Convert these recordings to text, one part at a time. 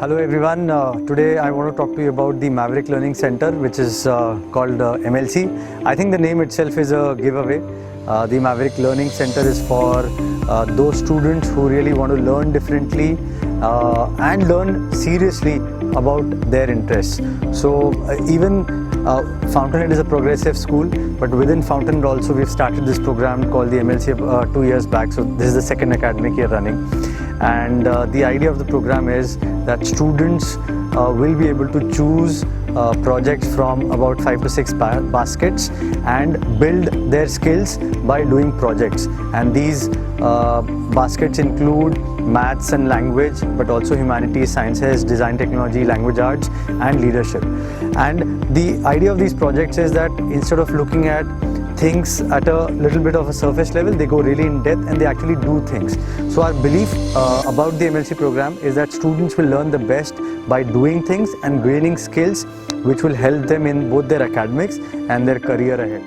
Hello everyone, today I want to talk to you about the Maverick Learning Center, which is called MLC. I think the name itself is a giveaway. The Maverick Learning Center is for those students who really want to learn differently and learn seriously about their interests. So even Fountainhead is a progressive school, but within Fountainhead also we've started this program called the MLC 2 years back. So this is the second academic year running. And the idea of the program is that students will be able to choose projects from about 5 to 6 baskets and build their skills by doing projects. And these baskets include maths and language, but also humanities, sciences, design, technology, language arts, and leadership. And the idea of these projects is that instead of looking at things at a little bit of a surface level, they go really in depth and they actually do things. So our belief about the MLC program is that students will learn the best by doing things and gaining skills which will help them in both their academics and their career ahead.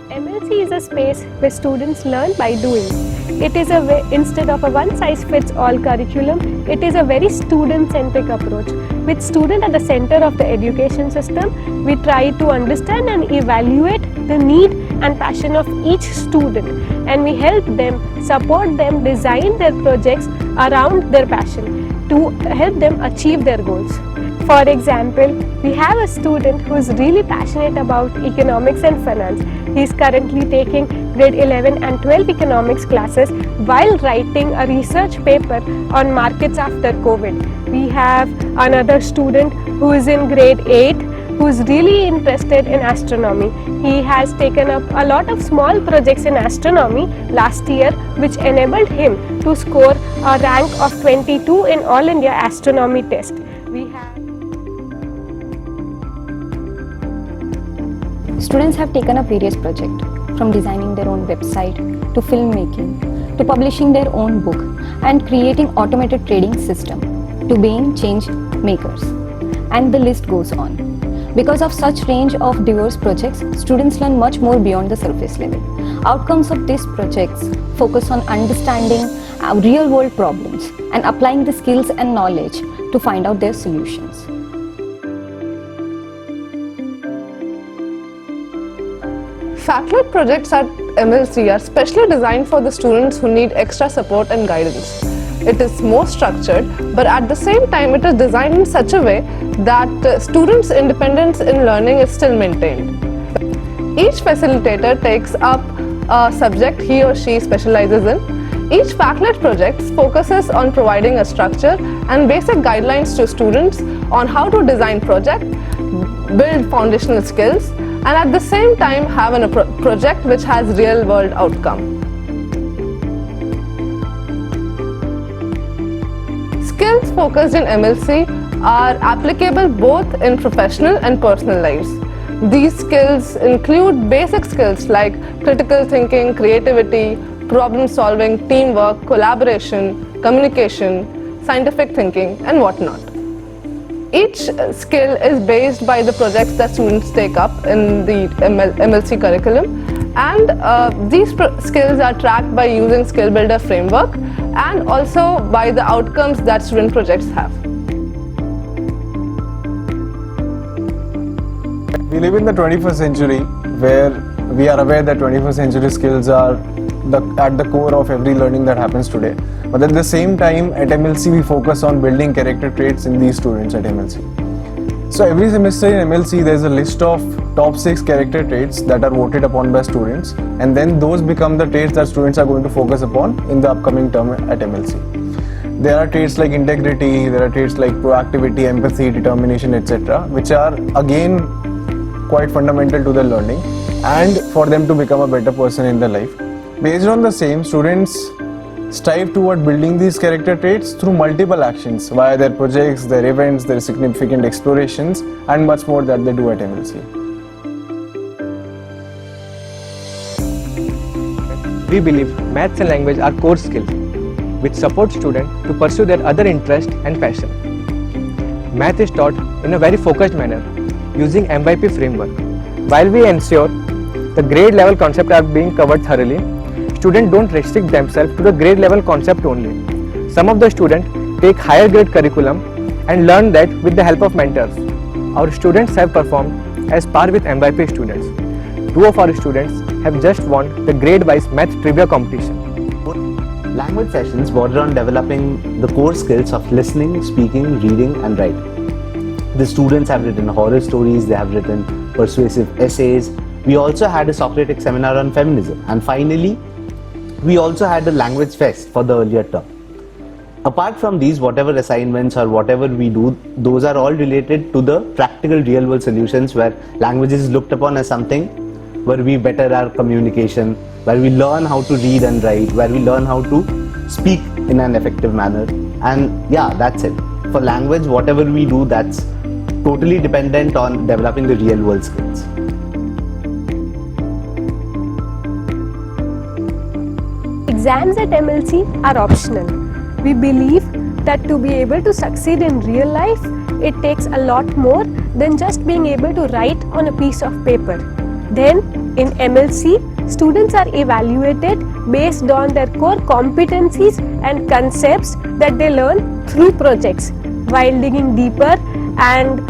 MLC is a space where students learn by doing. It is a way, instead of a one-size-fits-all curriculum, it is a very student-centric approach. With student at the center of the education system, we try to understand and evaluate the need and passion of each student, and we help them, support them, design their projects around their passion to help them achieve their goals. For example, we have a student who is really passionate about economics and finance. He is currently taking grade 11 and 12 economics classes while writing a research paper on markets after COVID. We have another student who is in grade 8 who is really interested in astronomy. He has taken up a lot of small projects in astronomy last year, which enabled him to score a rank of 22 in All India Astronomy Test. Students have taken up various projects, from designing their own website, to filmmaking, to publishing their own book, and creating automated trading system, to being change makers. And the list goes on. Because of such range of diverse projects, students learn much more beyond the surface level. Outcomes of these projects focus on understanding real-world problems and applying the skills and knowledge to find out their solutions. Faculty projects at MLC are specially designed for the students who need extra support and guidance. It is more structured, but at the same time it is designed in such a way that students' independence in learning is still maintained. Each facilitator takes up a subject he or she specializes in. Each faculty project focuses on providing a structure and basic guidelines to students on how to design project, build foundational skills, and at the same time have a project which has real-world outcome. Skills focused in MLC are applicable both in professional and personal lives. These skills include basic skills like critical thinking, creativity, problem solving, teamwork, collaboration, communication, scientific thinking, and whatnot. Each skill is based by the projects that students take up in the MLC curriculum, and these skills are tracked by using Skill Builder framework and also by the outcomes that student projects have. We live in the 21st century where we are aware that 21st century skills are at the core of every learning that happens today. But at the same time, at MLC we focus on building character traits in these students at MLC. So every semester in MLC there is a list of top 6 character traits that are voted upon by students, and then those become the traits that students are going to focus upon in the upcoming term at MLC. There are traits like integrity, there are traits like proactivity, empathy, determination, etc., which are again quite fundamental to their learning and for them to become a better person in their life. Based on the same, students strive toward building these character traits through multiple actions via their projects, their events, their significant explorations, and much more that they do at MLC. We believe maths and language are core skills which support students to pursue their other interests and passion. Math is taught in a very focused manner using MYP framework. While we ensure the grade level concepts are being covered thoroughly, students don't restrict themselves to the grade level concept only. Some of the students take higher grade curriculum and learn that with the help of mentors. Our students have performed as par with MYP students. 2 of our students have just won the grade-wise math trivia competition. Language sessions border on developing the core skills of listening, speaking, reading and writing. The students have written horror stories, they have written persuasive essays. We also had a Socratic seminar on feminism, and finally we also had a language fest for the earlier term. Apart from these, whatever assignments or whatever we do, those are all related to the practical real world solutions where language is looked upon as something where we better our communication, where we learn how to read and write, where we learn how to speak in an effective manner. And yeah, that's it. For language, whatever we do, that's totally dependent on developing the real world skills. Exams at MLC are optional. We believe that to be able to succeed in real life, it takes a lot more than just being able to write on a piece of paper. Then, in MLC, students are evaluated based on their core competencies and concepts that they learn through projects. While digging deeper and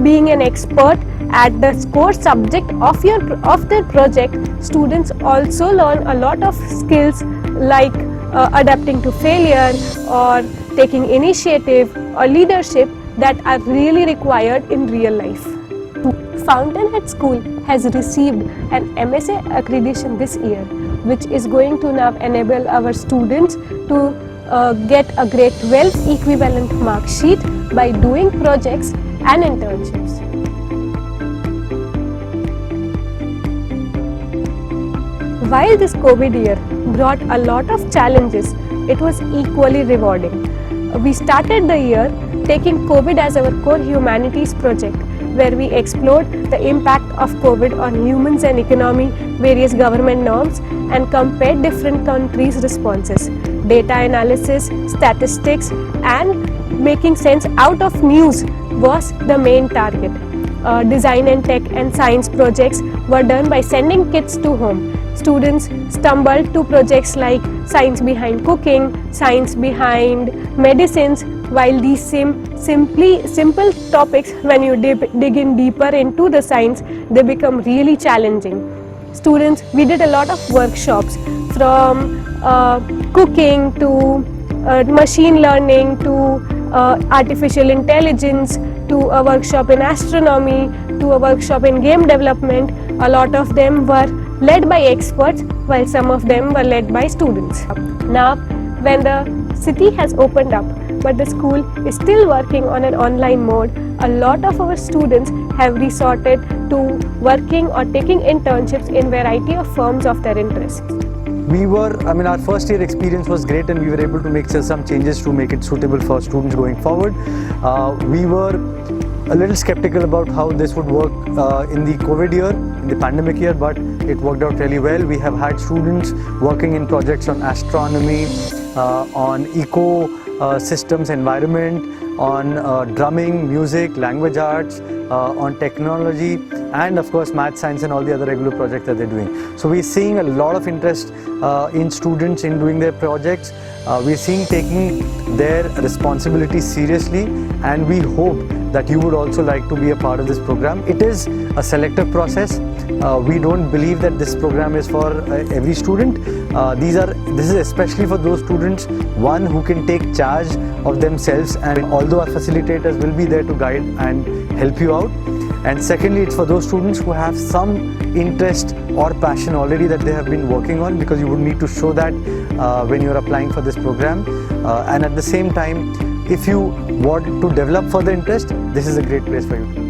being an expert at the core subject of their project, students also learn a lot of skills like adapting to failure or taking initiative or leadership that are really required in real life. Fountainhead School has received an MSA accreditation this year, which is going to now enable our students to get a grade 12 equivalent mark sheet by doing projects and internships. While this COVID year brought a lot of challenges, it was equally rewarding. We started the year taking COVID as our core humanities project, where we explored the impact of COVID on humans and economy, various government norms, and compared different countries' responses. Data analysis, statistics, and making sense out of news was the main target. Design and tech and science projects were done by sending kits to home. Students stumbled to projects like science behind cooking, science behind medicines. While these simple topics, when you dig in deeper into the science, they become really challenging. Students, we did a lot of workshops from cooking to machine learning to artificial intelligence to a workshop in astronomy to a workshop in game development. A lot of them were led by experts, while some of them were led by students. Now, when the city has opened up, but the school is still working on an online mode, a lot of our students have resorted to working or taking internships in variety of firms of their interests. Our first year experience was great, and we were able to make some changes to make it suitable for students going forward. We were a little skeptical about how this would work in the COVID year, in the pandemic year, but it worked out really well. We have had students working in projects on astronomy, on eco-systems, environment, on drumming, music, language arts, on technology, and of course math, science and all the other regular projects that they're doing. So we're seeing a lot of interest in students in doing their projects. We're seeing taking their responsibilities seriously, and we hope that you would also like to be a part of this program. It is a selective process. We don't believe that this program is for every student. This is especially for those students, one, who can take charge of themselves, and although our facilitators will be there to guide and help you out. And secondly, it's for those students who have some interest or passion already that they have been working on, because you would need to show that when you're applying for this program. And at the same time, if you want to develop further interest, this is a great place for you.